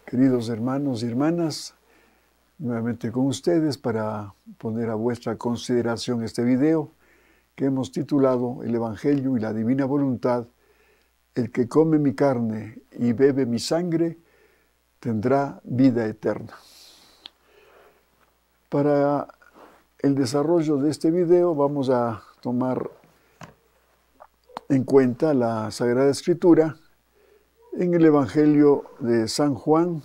Queridos hermanos y hermanas, nuevamente con ustedes para poner a vuestra consideración este video que hemos titulado El Evangelio y la Divina Voluntad. El que come mi carne y bebe mi sangre tendrá vida eterna. Para el desarrollo de este video vamos a tomar en cuenta la Sagrada Escritura en el Evangelio de San Juan,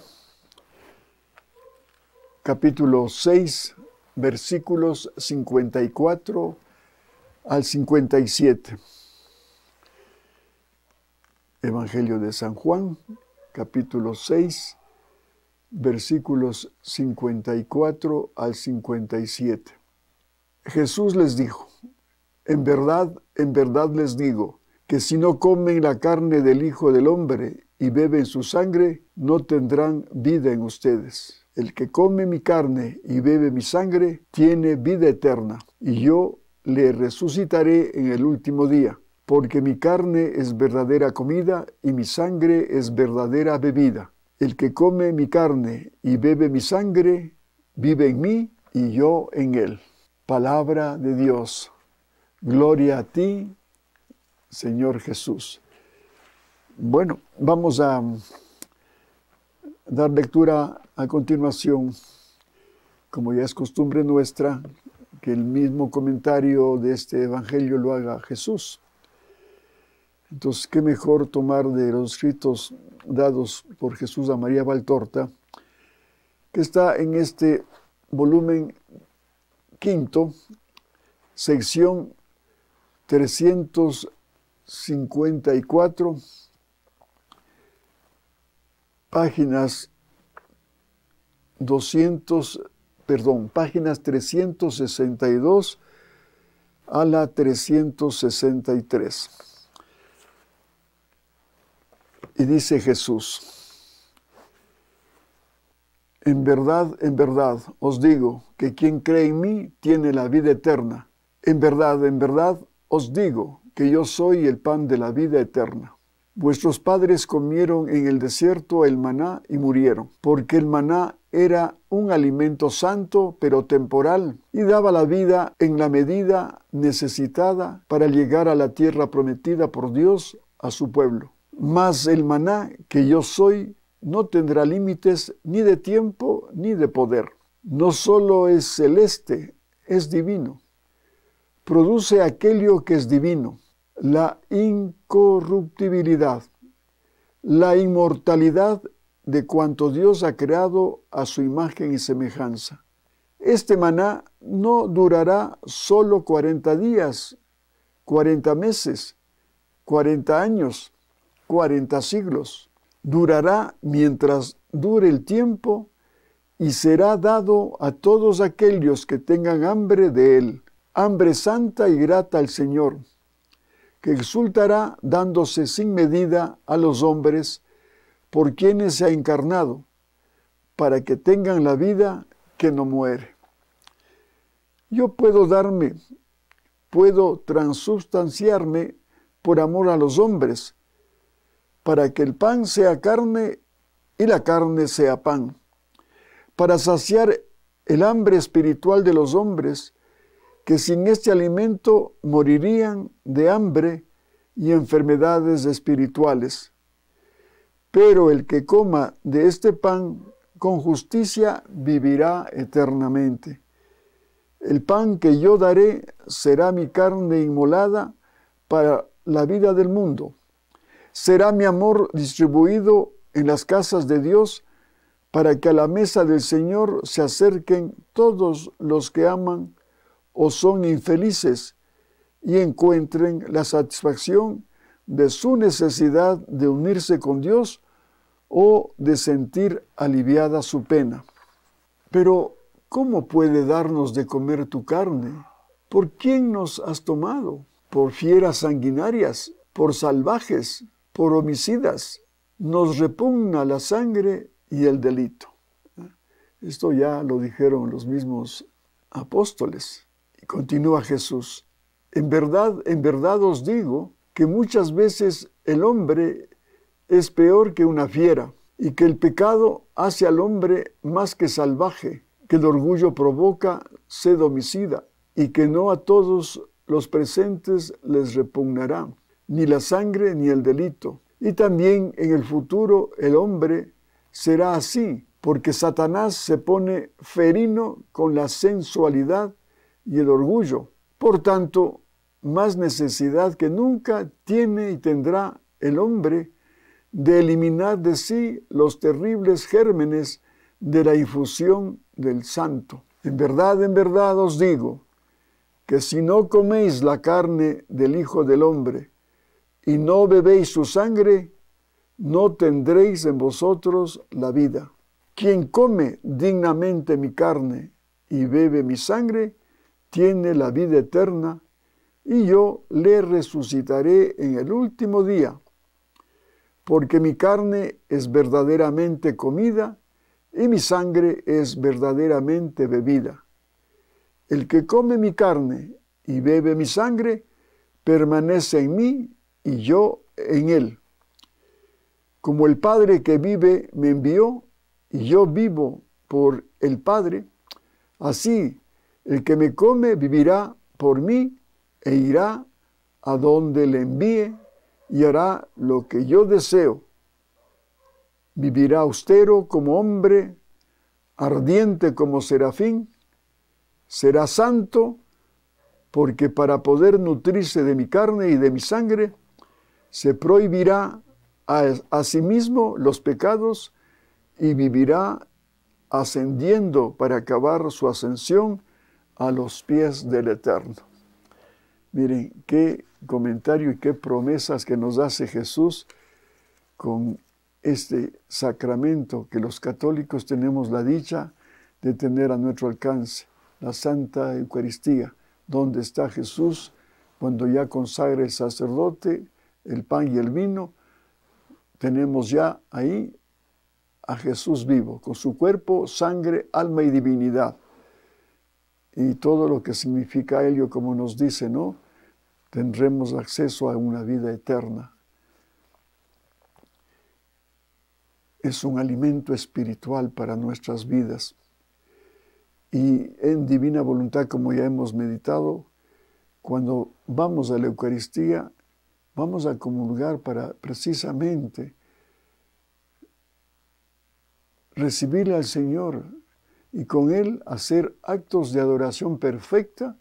capítulo 6, versículos 54 al 57. Evangelio de San Juan, capítulo 6, versículos 54 al 57. Jesús les dijo: en verdad les digo, que si no comen la carne del Hijo del Hombre y beben su sangre, no tendrán vida en ustedes. El que come mi carne y bebe mi sangre, tiene vida eterna, y yo le resucitaré en el último día, porque mi carne es verdadera comida y mi sangre es verdadera bebida. El que come mi carne y bebe mi sangre, vive en mí y yo en él. Palabra de Dios. Gloria a ti, Señor Jesús. Bueno, vamos a dar lectura a continuación, como ya es costumbre nuestra, que el mismo comentario de este Evangelio lo haga Jesús. Entonces, qué mejor tomar de los escritos dados por Jesús a María Valtorta, que está en este volumen quinto, sección 354, páginas 362 a la 363. Y dice Jesús: en verdad os digo que quien cree en mí tiene la vida eterna. En verdad os digo que yo soy el pan de la vida eterna. Vuestros padres comieron en el desierto el maná y murieron, porque el maná era un alimento santo pero temporal y daba la vida en la medida necesitada para llegar a la tierra prometida por Dios a su pueblo. Mas el maná que yo soy no tendrá límites ni de tiempo ni de poder. No solo es celeste, es divino. Produce aquello que es divino, la incorruptibilidad, la inmortalidad de cuanto Dios ha creado a su imagen y semejanza. Este maná no durará solo 40 días, 40 meses, 40 años, 40 siglos. Durará mientras dure el tiempo y será dado a todos aquellos que tengan hambre de él, hambre santa y grata al Señor, que exultará dándose sin medida a los hombres por quienes se ha encarnado, para que tengan la vida que no muere. Yo puedo transubstanciarme por amor a los hombres, para que el pan sea carne y la carne sea pan, para saciar el hambre espiritual de los hombres, que sin este alimento morirían de hambre y enfermedades espirituales. Pero el que coma de este pan con justicia vivirá eternamente. El pan que yo daré será mi carne inmolada para la vida del mundo. Será mi amor distribuido en las casas de Dios, para que a la mesa del Señor se acerquen todos los que aman o son infelices y encuentren la satisfacción de su necesidad de unirse con Dios o de sentir aliviada su pena. Pero, ¿cómo puede darnos de comer tu carne? ¿Por quién nos has tomado? ¿Por fieras sanguinarias? ¿Por salvajes? ¿Por homicidas? Nos repugna la sangre y el delito. Esto ya lo dijeron los mismos apóstoles. Y continúa Jesús: en verdad os digo que muchas veces el hombre es peor que una fiera, y que el pecado hace al hombre más que salvaje, que el orgullo provoca sed homicida, y que no a todos los presentes les repugnará, ni la sangre ni el delito. Y también en el futuro el hombre será así, porque Satanás se pone ferino con la sensualidad y el orgullo. Por tanto, más necesidad que nunca tiene y tendrá el hombre de eliminar de sí los terribles gérmenes de la infusión del santo. En verdad os digo, que si no coméis la carne del Hijo del Hombre y no bebéis su sangre, no tendréis en vosotros la vida. Quien come dignamente mi carne y bebe mi sangre, tiene la vida eterna, y yo le resucitaré en el último día, porque mi carne es verdaderamente comida y mi sangre es verdaderamente bebida. El que come mi carne y bebe mi sangre, permanece en mí y yo en él. Como el Padre que vive me envió, y yo vivo por el Padre, así el que me come vivirá por mí e irá a donde le envíe y hará lo que yo deseo. Vivirá austero como hombre, ardiente como serafín, será santo, porque para poder nutrirse de mi carne y de mi sangre, se prohibirá a sí mismo los pecados y vivirá ascendiendo para acabar su ascensión a los pies del Eterno. Miren, qué comentario y qué promesas que nos hace Jesús con este sacramento que los católicos tenemos la dicha de tener a nuestro alcance, la Santa Eucaristía, donde está Jesús cuando ya consagra el sacerdote el pan y el vino. Tenemos ya ahí a Jesús vivo, con su cuerpo, sangre, alma y divinidad. Y todo lo que significa ello, como nos dice, ¿no? Tendremos acceso a una vida eterna. Es un alimento espiritual para nuestras vidas. Y en divina voluntad, como ya hemos meditado, cuando vamos a la Eucaristía, vamos a comulgar para precisamente recibirle al Señor y con Él hacer actos de adoración perfecta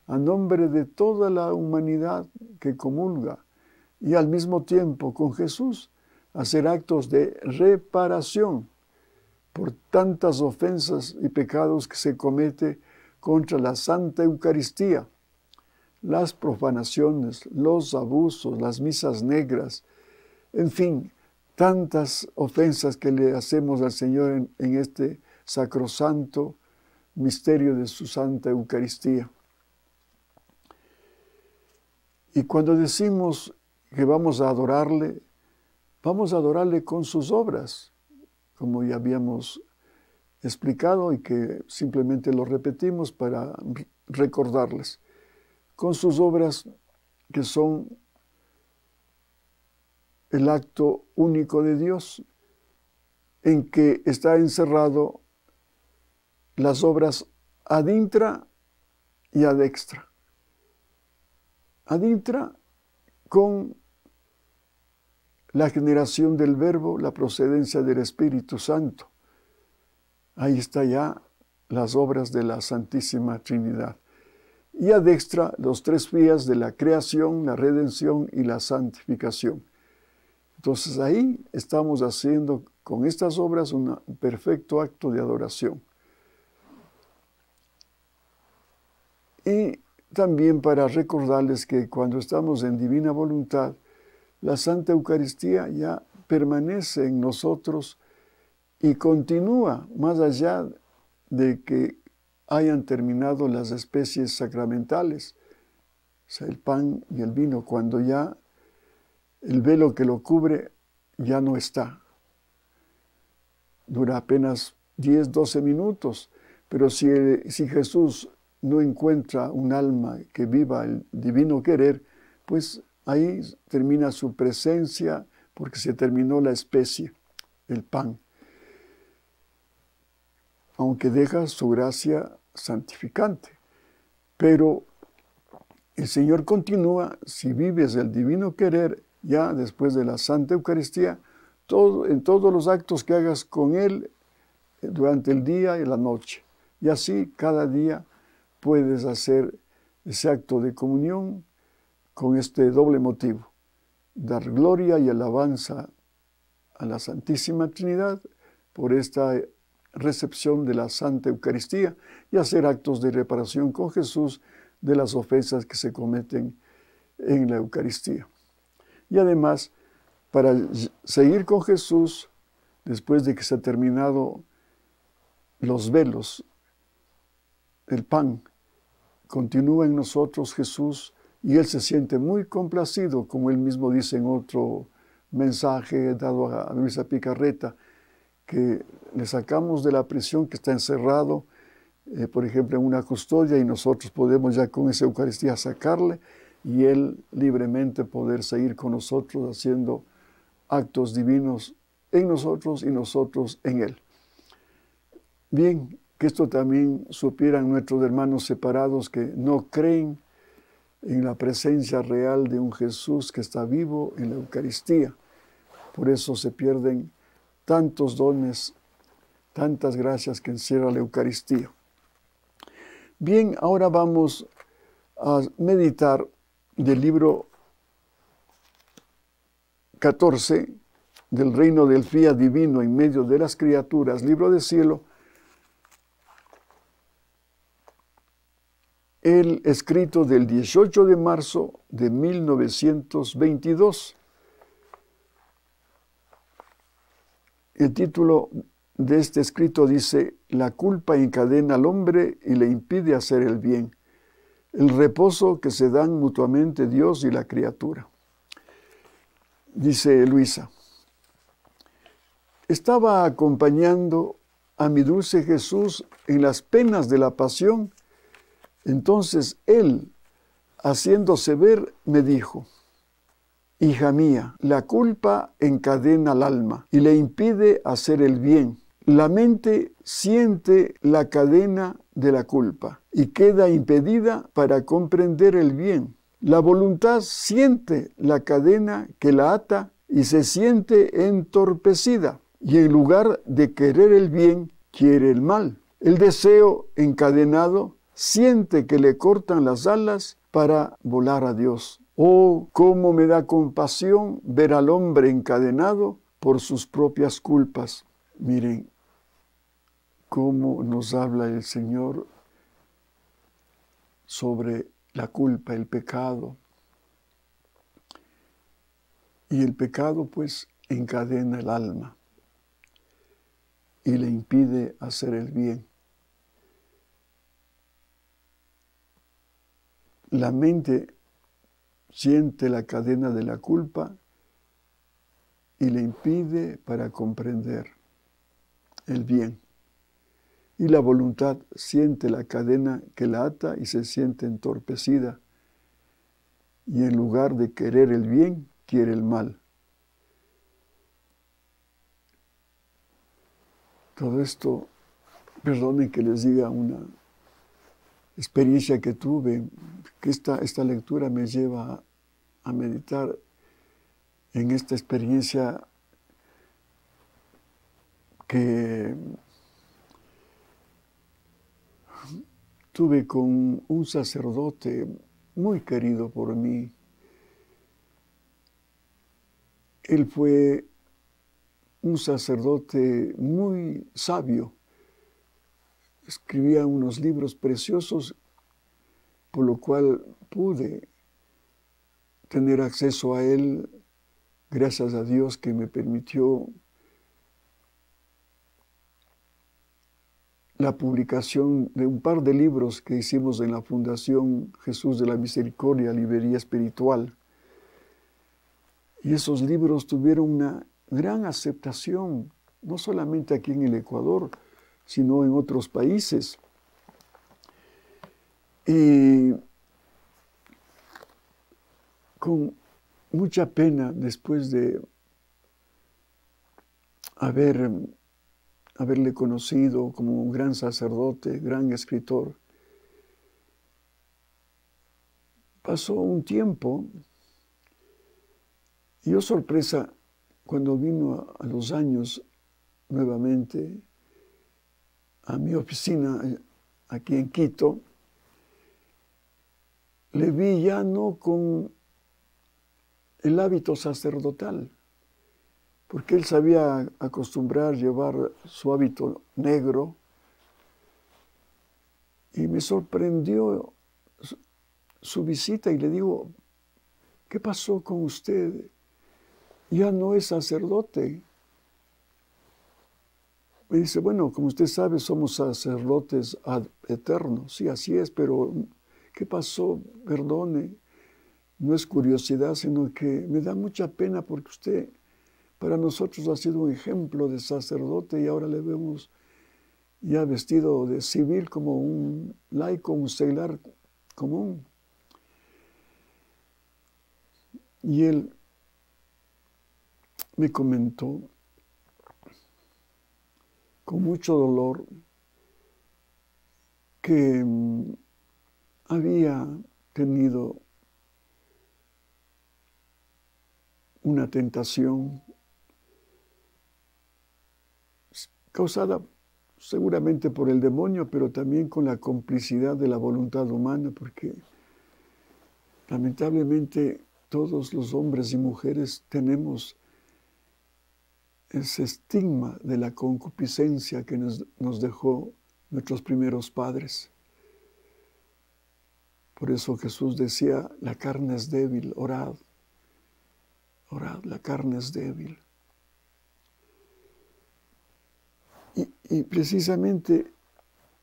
a nombre de toda la humanidad que comulga, y al mismo tiempo con Jesús hacer actos de reparación por tantas ofensas y pecados que se comete contra la Santa Eucaristía, las profanaciones, los abusos, las misas negras, en fin, tantas ofensas que le hacemos al Señor en este sacrosanto misterio de su Santa Eucaristía. Y cuando decimos que vamos a adorarle con sus obras, como ya habíamos explicado y que simplemente lo repetimos para recordarles, con sus obras que son el acto único de Dios, en que está encerrado las obras ad intra y ad extra. Ad intra con la generación del Verbo, la procedencia del Espíritu Santo. Ahí está ya las obras de la Santísima Trinidad. Y ad extra los tres vías de la creación, la redención y la santificación. Entonces ahí estamos haciendo con estas obras un perfecto acto de adoración. Y también para recordarles que cuando estamos en divina voluntad, la Santa Eucaristía ya permanece en nosotros y continúa más allá de que hayan terminado las especies sacramentales, o sea, el pan y el vino, cuando ya el velo que lo cubre ya no está. Dura apenas 10, 12 minutos, pero si Jesús no encuentra un alma que viva el divino querer, pues ahí termina su presencia porque se terminó la especie. el pan, aunque deja su gracia santificante. Pero el Señor continúa, si vives el divino querer, ya después de la Santa Eucaristía, en todos los actos que hagas con Él durante el día y la noche. Y así cada día puedes hacer ese acto de comunión con este doble motivo: dar gloria y alabanza a la Santísima Trinidad por esta recepción de la Santa Eucaristía y hacer actos de reparación con Jesús de las ofensas que se cometen en la Eucaristía. Y además, para seguir con Jesús, después de que se ha terminado los velos, el pan, continúa en nosotros Jesús y Él se siente muy complacido, como Él mismo dice en otro mensaje dado a Luisa Picarreta, que le sacamos de la prisión, que está encerrado, por ejemplo, en una custodia, y nosotros podemos ya con esa Eucaristía sacarle y Él libremente poder seguir con nosotros haciendo actos divinos en nosotros y nosotros en Él. Bien, que esto también supieran nuestros hermanos separados que no creen en la presencia real de un Jesús que está vivo en la Eucaristía. Por eso se pierden tantos dones, tantas gracias que encierra la Eucaristía. Bien, ahora vamos a meditar del libro 14 del reino del fiat divino en medio de las criaturas, libro del cielo, el escrito del 18 de marzo de 1922. El título de este escrito dice: La culpa encadena al hombre y le impide hacer el bien, el reposo que se dan mutuamente Dios y la criatura. Dice Luisa: estaba acompañando a mi dulce Jesús en las penas de la pasión. Entonces Él, haciéndose ver, me dijo: hija mía, la culpa encadena al alma y le impide hacer el bien. La mente siente la cadena de la culpa y queda impedida para comprender el bien. La voluntad siente la cadena que la ata y se siente entorpecida, y en lugar de querer el bien, quiere el mal. El deseo encadenado siente que le cortan las alas para volar a Dios. Oh, cómo me da compasión ver al hombre encadenado por sus propias culpas. Miren cómo nos habla el Señor sobre la culpa, el pecado. Y el pecado, pues, encadena el alma y le impide hacer el bien. La mente siente la cadena de la culpa y le impide para comprender el bien. Y la voluntad siente la cadena que la ata y se siente entorpecida. Y en lugar de querer el bien, quiere el mal. Todo esto, perdonen que les diga una experiencia que tuve, que esta lectura me lleva a meditar en esta experiencia que tuve con un sacerdote muy querido por mí. Él fue un sacerdote muy sabio. Escribía unos libros preciosos, por lo cual pude tener acceso a él, gracias a Dios que me permitió la publicación de un par de libros que hicimos en la Fundación Jesús de la Misericordia, Librería Espiritual. Y esos libros tuvieron una gran aceptación, no solamente aquí en el Ecuador, sino en otros países. Y con mucha pena, después de haberle conocido como un gran sacerdote, gran escritor. Pasó un tiempo y yo, sorpresa, cuando vino a los años nuevamente a mi oficina aquí en Quito, le vi ya no con el hábito sacerdotal, porque él sabía acostumbrar llevar su hábito negro, y me sorprendió su visita y le digo, ¿qué pasó con usted? Ya no es sacerdote. Me dice, bueno, como usted sabe, somos sacerdotes ad eternos. Sí, así es, pero ¿qué pasó? Perdone, no es curiosidad, sino que me da mucha pena porque usted para nosotros ha sido un ejemplo de sacerdote y ahora le vemos ya vestido de civil como un laico, un seglar común. Y él me comentó con mucho dolor que había tenido una tentación causada seguramente por el demonio, pero también con la complicidad de la voluntad humana, porque lamentablemente todos los hombres y mujeres tenemos ese estigma de la concupiscencia que nos dejó nuestros primeros padres. Por eso Jesús decía, la carne es débil, orad, orad, la carne es débil. Y precisamente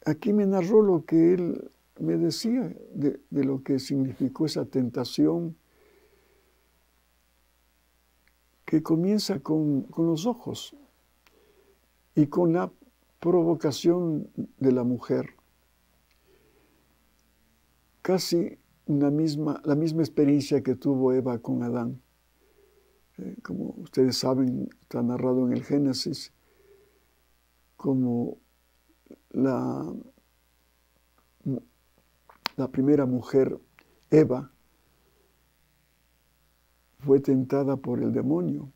aquí me narró lo que él me decía de lo que significó esa tentación que comienza con los ojos y con la provocación de la mujer. Casi la misma experiencia que tuvo Eva con Adán. Como ustedes saben, está narrado en el Génesis, como la primera mujer, Eva, fue tentada por el demonio,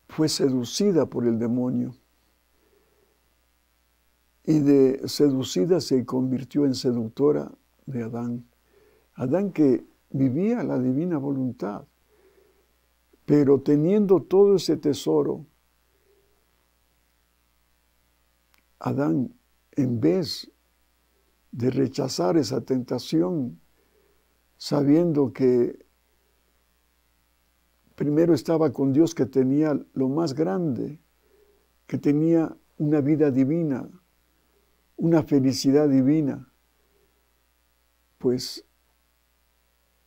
fue seducida por el demonio, y de seducida se convirtió en seductora de Adán. Adán que vivía la divina voluntad, pero teniendo todo ese tesoro, Adán, en vez de rechazar esa tentación, sabiendo que primero estaba con Dios, que tenía lo más grande, que tenía una vida divina, una felicidad divina, pues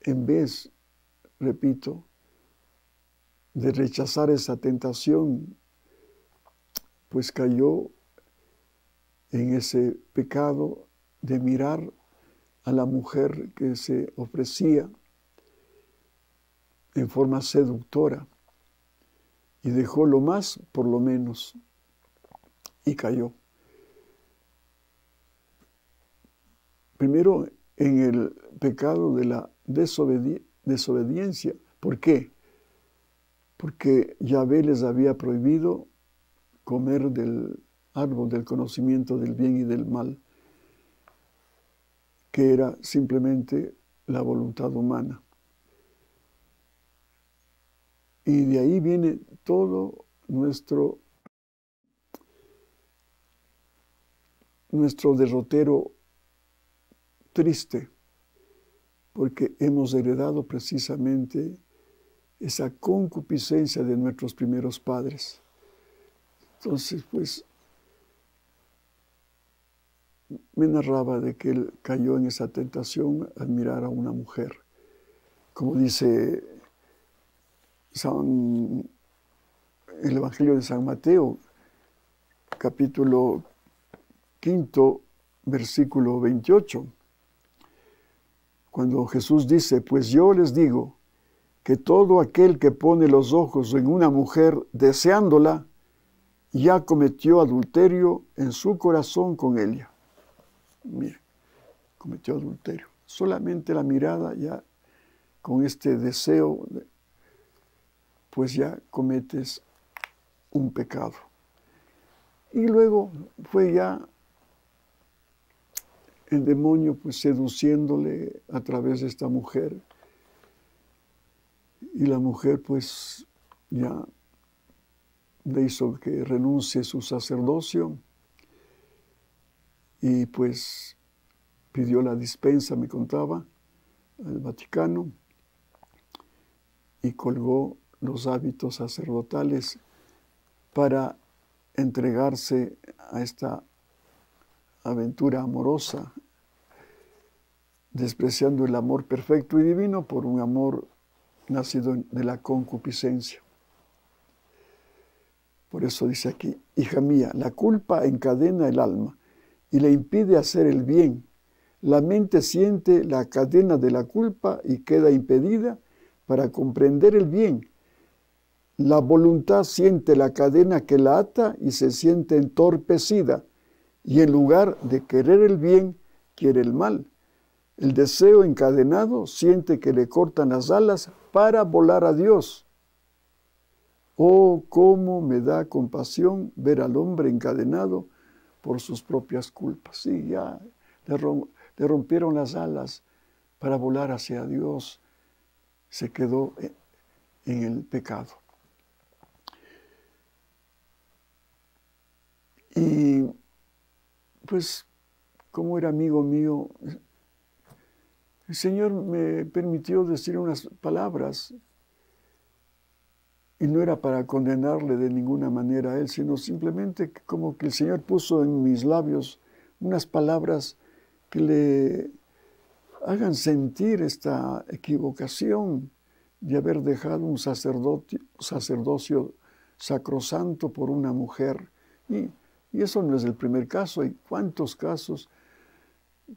en vez, repito, de rechazar esa tentación, pues cayó en ese pecado de mirar a la mujer que se ofrecía en forma seductora y dejó lo más por lo menos y cayó. Primero en el pecado de la desobediencia. ¿Por qué? Porque Yahvé les había prohibido comer del árbol del conocimiento del bien y del mal, que era simplemente la voluntad humana. Y de ahí viene todo nuestro derrotero triste, porque hemos heredado precisamente esa concupiscencia de nuestros primeros padres. Entonces, pues, me narraba de que él cayó en esa tentación al mirar a una mujer. Como dice el Evangelio de San Mateo, capítulo 5, versículo 28, cuando Jesús dice, pues yo les digo que todo aquel que pone los ojos en una mujer deseándola, ya cometió adulterio en su corazón con ella. Mire, cometió adulterio. Solamente la mirada, ya con este deseo, pues ya cometes un pecado. Y luego fue ya el demonio pues seduciéndole a través de esta mujer. Y la mujer pues ya le hizo que renuncie a su sacerdocio y pues pidió la dispensa, me contaba, al Vaticano, y colgó los hábitos sacerdotales para entregarse a esta aventura amorosa, despreciando el amor perfecto y divino por un amor nacido de la concupiscencia. Por eso dice aquí, hija mía, la culpa encadena el alma y le impide hacer el bien. La mente siente la cadena de la culpa y queda impedida para comprender el bien. La voluntad siente la cadena que la ata y se siente entorpecida, y en lugar de querer el bien, quiere el mal. El deseo encadenado siente que le cortan las alas para volar a Dios. Oh, cómo me da compasión ver al hombre encadenado por sus propias culpas. Sí, ya le rompieron las alas para volar hacia Dios. Se quedó en el pecado. Y pues, como era amigo mío, el Señor me permitió decir unas palabras, y no era para condenarle de ninguna manera a él, sino simplemente como que el Señor puso en mis labios unas palabras que le hagan sentir esta equivocación de haber dejado un sacerdocio sacrosanto por una mujer. Y eso no es el primer caso, hay cuántos casos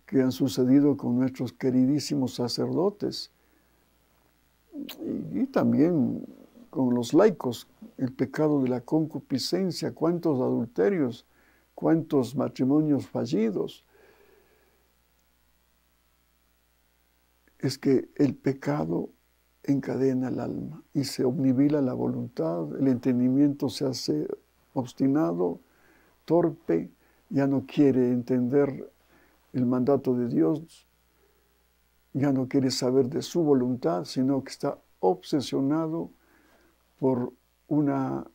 que han sucedido con nuestros queridísimos sacerdotes. Y también con los laicos, el pecado de la concupiscencia, cuántos adulterios, cuántos matrimonios fallidos. Es que el pecado encadena el alma y se obnubila la voluntad, el entendimiento se hace obstinado, torpe, ya no quiere entender el mandato de Dios, ya no quiere saber de su voluntad, sino que está obsesionado por una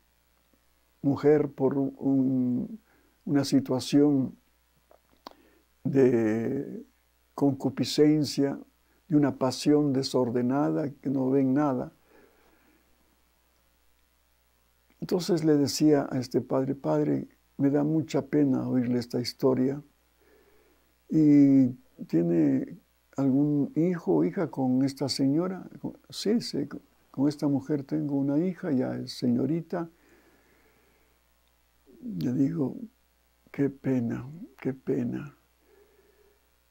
mujer, por una situación de concupiscencia, de una pasión desordenada que no ven nada. Entonces le decía a este padre, padre, me da mucha pena oírle esta historia. ¿Y tiene algún hijo o hija con esta señora? Sí, con esta mujer tengo una hija, ya es señorita. Le digo, qué pena, qué pena.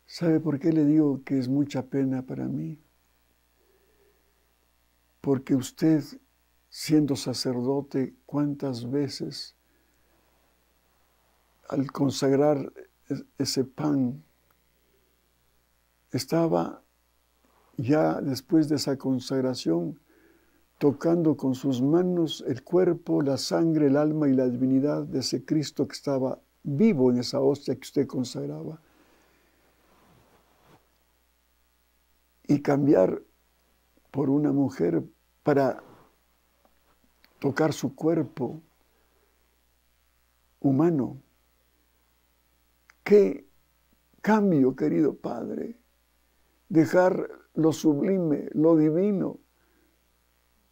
¿Sabe por qué le digo que es mucha pena para mí? Porque usted, siendo sacerdote, ¿cuántas veces al consagrar ese pan estaba ya después de esa consagración tocando con sus manos el cuerpo, la sangre, el alma y la divinidad de ese Cristo que estaba vivo en esa hostia que usted consagraba? Y cambiar por una mujer para tocar su cuerpo humano. ¡Qué cambio, querido Padre! Dejar lo sublime, lo divino,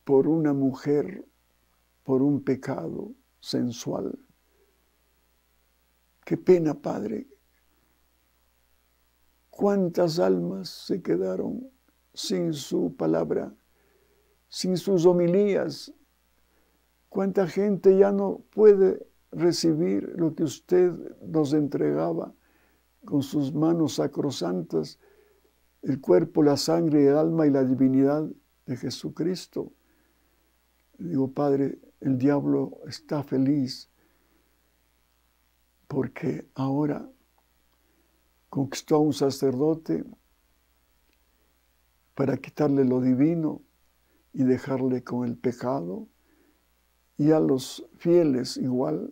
por una mujer, por un pecado sensual. ¡Qué pena, Padre! ¿Cuántas almas se quedaron sin su palabra, sin sus homilías? ¿Cuánta gente ya no puede recibir lo que usted nos entregaba con sus manos sacrosantas, el cuerpo, la sangre, el alma y la divinidad de Jesucristo. Digo, Padre, el diablo está feliz porque ahora conquistó a un sacerdote para quitarle lo divino y dejarle con el pecado, y a los fieles igual,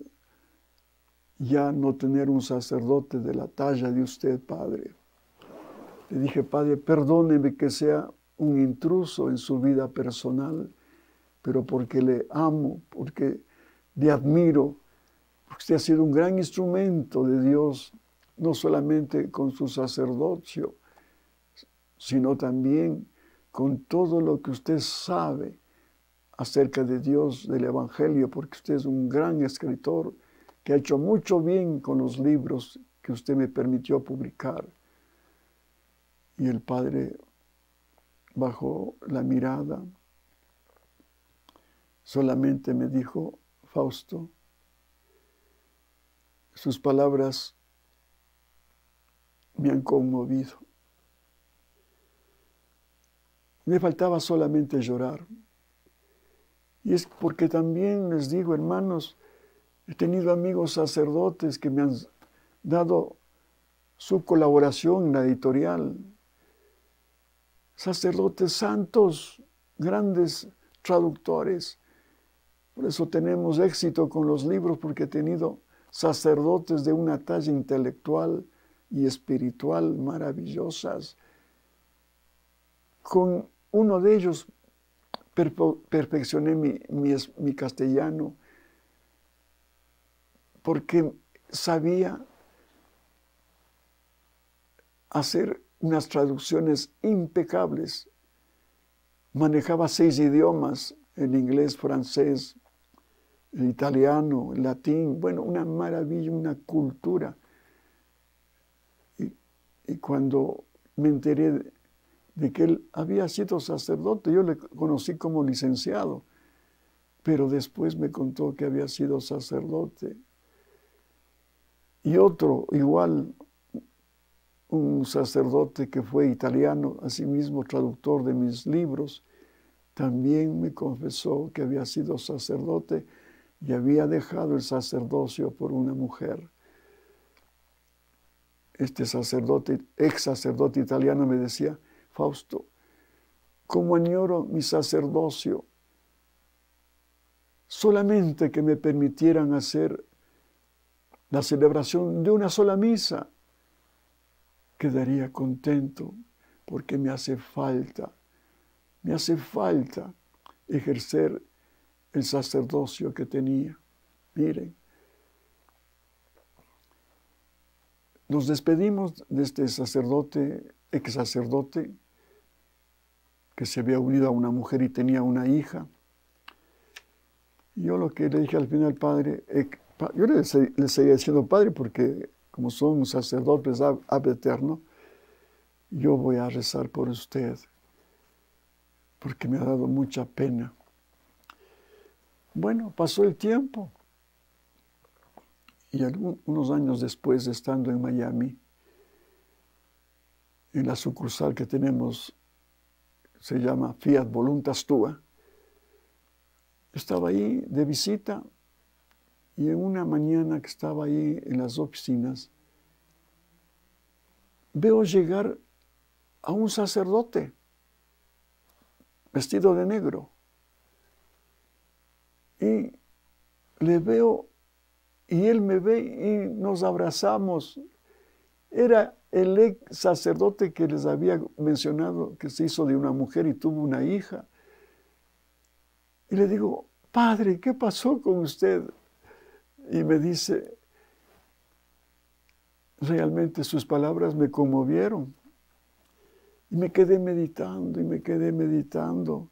ya no tener un sacerdote de la talla de usted, Padre. Le dije, Padre, perdóneme que sea un intruso en su vida personal, pero porque le amo, porque le admiro, porque usted ha sido un gran instrumento de Dios, no solamente con su sacerdocio, sino también con todo lo que usted sabe acerca de Dios, del Evangelio, porque usted es un gran escritor que ha hecho mucho bien con los libros que usted me permitió publicar. Y el Padre bajó la mirada, solamente me dijo, Fausto, sus palabras me han conmovido. Me faltaba solamente llorar. Y es porque también les digo, hermanos, he tenido amigos sacerdotes que me han dado su colaboración en la editorial. Sacerdotes santos, grandes traductores. Por eso tenemos éxito con los libros, porque he tenido sacerdotes de una talla intelectual y espiritual maravillosas. Con uno de ellos perfeccioné mi castellano, porque sabía hacer unas traducciones impecables. Manejaba 6 idiomas, el inglés, francés, el italiano, el latín, bueno, una maravilla, una cultura. Y cuando me enteré de que él había sido sacerdote, yo le conocí como licenciado, pero después me contó que había sido sacerdote. Y otro, igual, un sacerdote que fue italiano, asimismo traductor de mis libros, también me confesó que había sido sacerdote y había dejado el sacerdocio por una mujer. Este sacerdote, ex sacerdote italiano, me decía, Fausto, cómo añoro mi sacerdocio, solamente que me permitieran hacer la celebración de una sola misa, quedaría contento, porque me hace falta ejercer el sacerdocio que tenía. Miren, nos despedimos de este sacerdote, ex sacerdote, que se había unido a una mujer y tenía una hija. Y yo lo que le dije al final, Padre, yo le seguía diciendo Padre, porque como son sacerdotes ab eterno, yo voy a rezar por usted, porque me ha dado mucha pena. Bueno, pasó el tiempo, y unos años después, estando en Miami, en la sucursal que tenemos, se llama Fiat Voluntas Tua, estaba ahí de visita, y en una mañana que estaba ahí en las oficinas, veo llegar a un sacerdote vestido de negro. Y le veo, y él me ve y nos abrazamos. Era el ex sacerdote que les había mencionado, que se hizo de una mujer y tuvo una hija. Y le digo, Padre, ¿qué pasó con usted? Y me dice, realmente sus palabras me conmovieron. Y me quedé meditando, y me quedé meditando.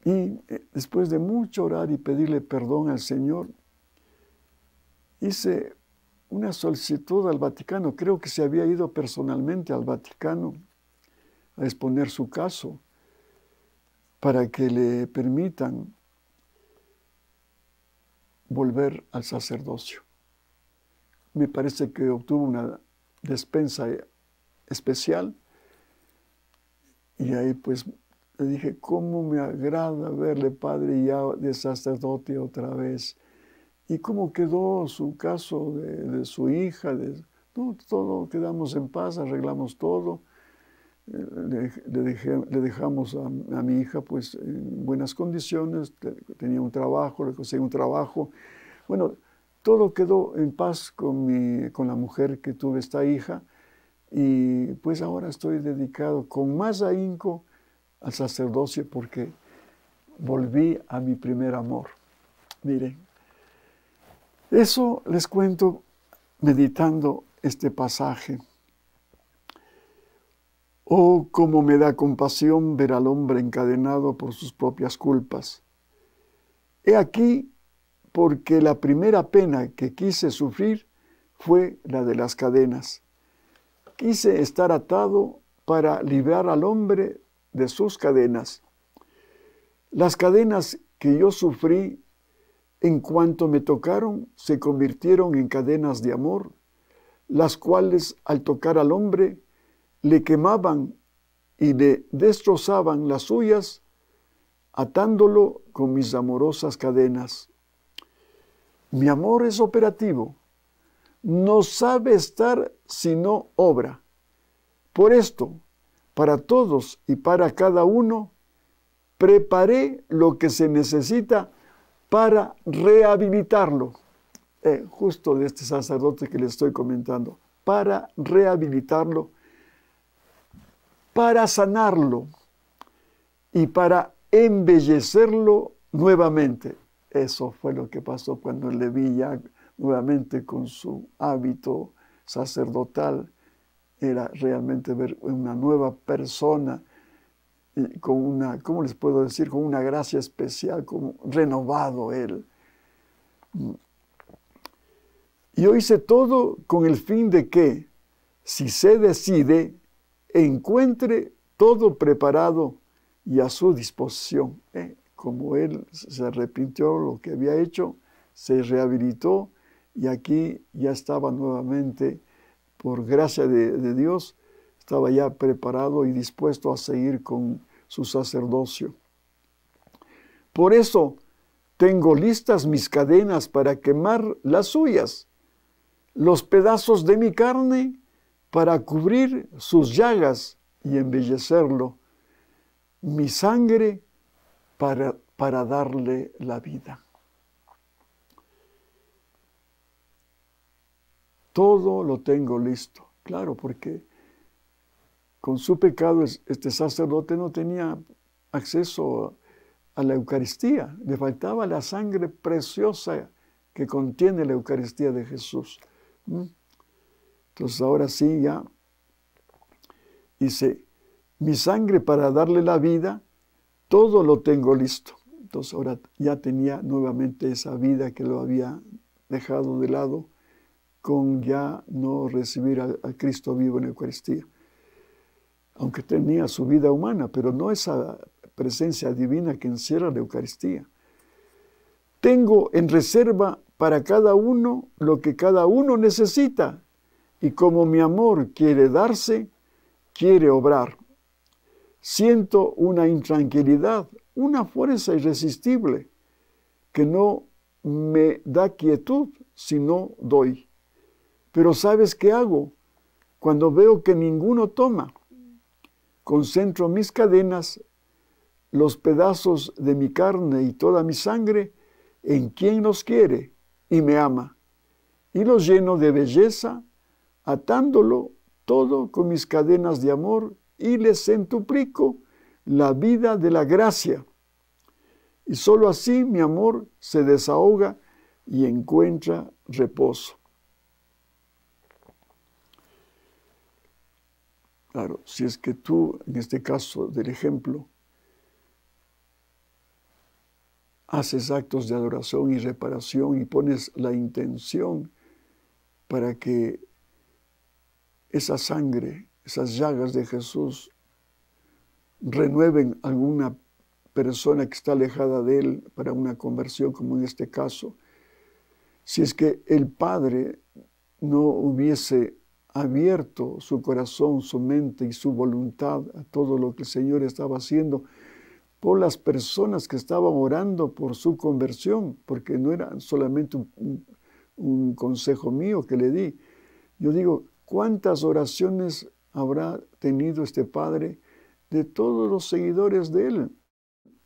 Y después de mucho orar y pedirle perdón al Señor, hice una solicitud al Vaticano. Creo que se había ido personalmente al Vaticano a exponer su caso para que le permitan volver al sacerdocio. Me parece que obtuvo una despensa especial y ahí pues Le dije, ¿cómo me agrada verle, Padre, ya de sacerdote otra vez? ¿Y cómo quedó su caso de su hija? No, todo quedamos en paz, arreglamos todo. Le dejamos a mi hija pues en buenas condiciones, tenía un trabajo, le conseguí un trabajo. Bueno, todo quedó en paz con la mujer que tuve esta hija, y pues ahora estoy dedicado con más ahínco al sacerdocio porque volví a mi primer amor. Miren, eso les cuento meditando este pasaje. Oh, cómo me da compasión ver al hombre encadenado por sus propias culpas. He aquí porque la primera pena que quise sufrir fue la de las cadenas. Quise estar atado para librar al hombre de sus cadenas. Las cadenas que yo sufrí, en cuanto me tocaron, se convirtieron en cadenas de amor, las cuales al tocar al hombre le quemaban y le destrozaban las suyas, atándolo con mis amorosas cadenas. Mi amor es operativo, no sabe estar si no obra. Por esto, para todos y para cada uno, preparé lo que se necesita para rehabilitarlo. Justo de este sacerdote que le estoy comentando, para rehabilitarlo, para sanarlo y para embellecerlo nuevamente. Eso fue lo que pasó cuando le vi ya nuevamente con su hábito sacerdotal. Era realmente ver una nueva persona con una, ¿cómo les puedo decir? Con una gracia especial, como renovado él. Yo hice todo con el fin de que, si se decide, encuentre todo preparado y a su disposición. Como él se arrepintió de lo que había hecho, se rehabilitó y aquí ya estaba nuevamente, por gracia de Dios, estaba ya preparado y dispuesto a seguir con su sacerdocio. Por eso tengo listas mis cadenas para quemar las suyas, los pedazos de mi carne para cubrir sus llagas y embellecerlo, mi sangre para darle la vida. Todo lo tengo listo. Claro, porque con su pecado este sacerdote no tenía acceso a la Eucaristía. Le faltaba la sangre preciosa que contiene la Eucaristía de Jesús. Entonces ahora sí ya dice, mi sangre para darle la vida, todo lo tengo listo. Entonces ahora ya tenía nuevamente esa vida que lo había dejado de lado con ya no recibir a Cristo vivo en la Eucaristía. Aunque tenía su vida humana, pero no esa presencia divina que encierra la Eucaristía. Tengo en reserva para cada uno lo que cada uno necesita, y como mi amor quiere darse, quiere obrar. Siento una intranquilidad, una fuerza irresistible, que no me da quietud si no doy. Pero ¿sabes qué hago? Cuando veo que ninguno toma, concentro mis cadenas, los pedazos de mi carne y toda mi sangre en quien los quiere y me ama, y los lleno de belleza, atándolo todo con mis cadenas de amor, y les centuplico la vida de la gracia. Y sólo así mi amor se desahoga y encuentra reposo. Claro, si es que tú, en este caso del ejemplo, haces actos de adoración y reparación y pones la intención para que esa sangre, esas llagas de Jesús renueven a alguna persona que está alejada de Él para una conversión, como en este caso, si es que el Padre no hubiese abierto su corazón, su mente y su voluntad a todo lo que el Señor estaba haciendo, por las personas que estaban orando por su conversión, porque no era solamente un consejo mío que le di. Yo digo, ¿cuántas oraciones habrá tenido este padre de todos los seguidores de él?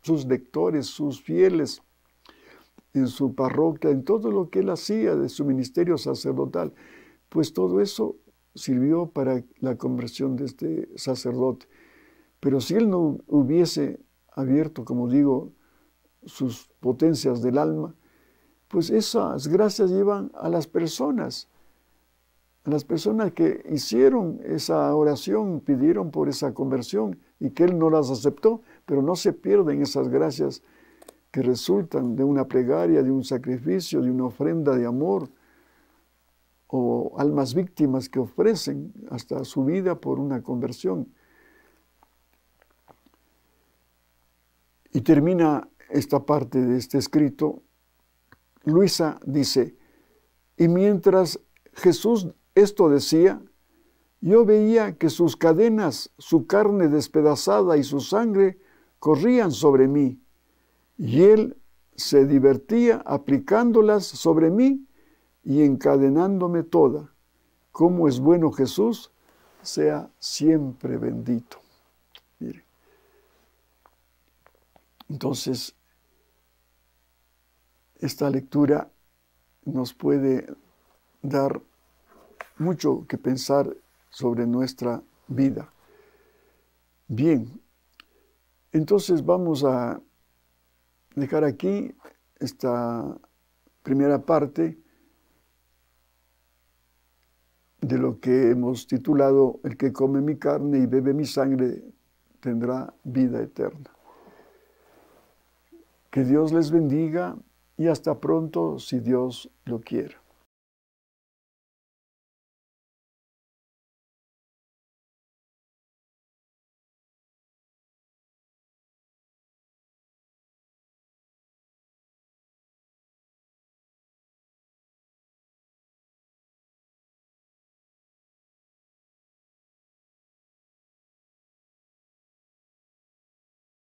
Sus lectores, sus fieles, en su parroquia, en todo lo que él hacía de su ministerio sacerdotal. Pues todo eso sirvió para la conversión de este sacerdote. Pero si él no hubiese abierto, como digo, sus potencias del alma, pues esas gracias llevan a las personas que hicieron esa oración, pidieron por esa conversión y que él no las aceptó, pero no se pierden esas gracias que resultan de una plegaria, de un sacrificio, de una ofrenda de amor, o almas víctimas que ofrecen hasta su vida por una conversión. Y termina esta parte de este escrito. Luisa dice, y mientras Jesús esto decía, yo veía que sus cadenas, su carne despedazada y su sangre corrían sobre mí, y él se divertía aplicándolas sobre mí y encadenándome toda. Cómo es bueno Jesús, sea siempre bendito. Mire. Entonces, esta lectura nos puede dar mucho que pensar sobre nuestra vida. Bien, entonces vamos a dejar aquí esta primera parte de lo que hemos titulado El que come mi carne y bebe mi sangre tendrá vida eterna. Que Dios les bendiga y hasta pronto si Dios lo quiere.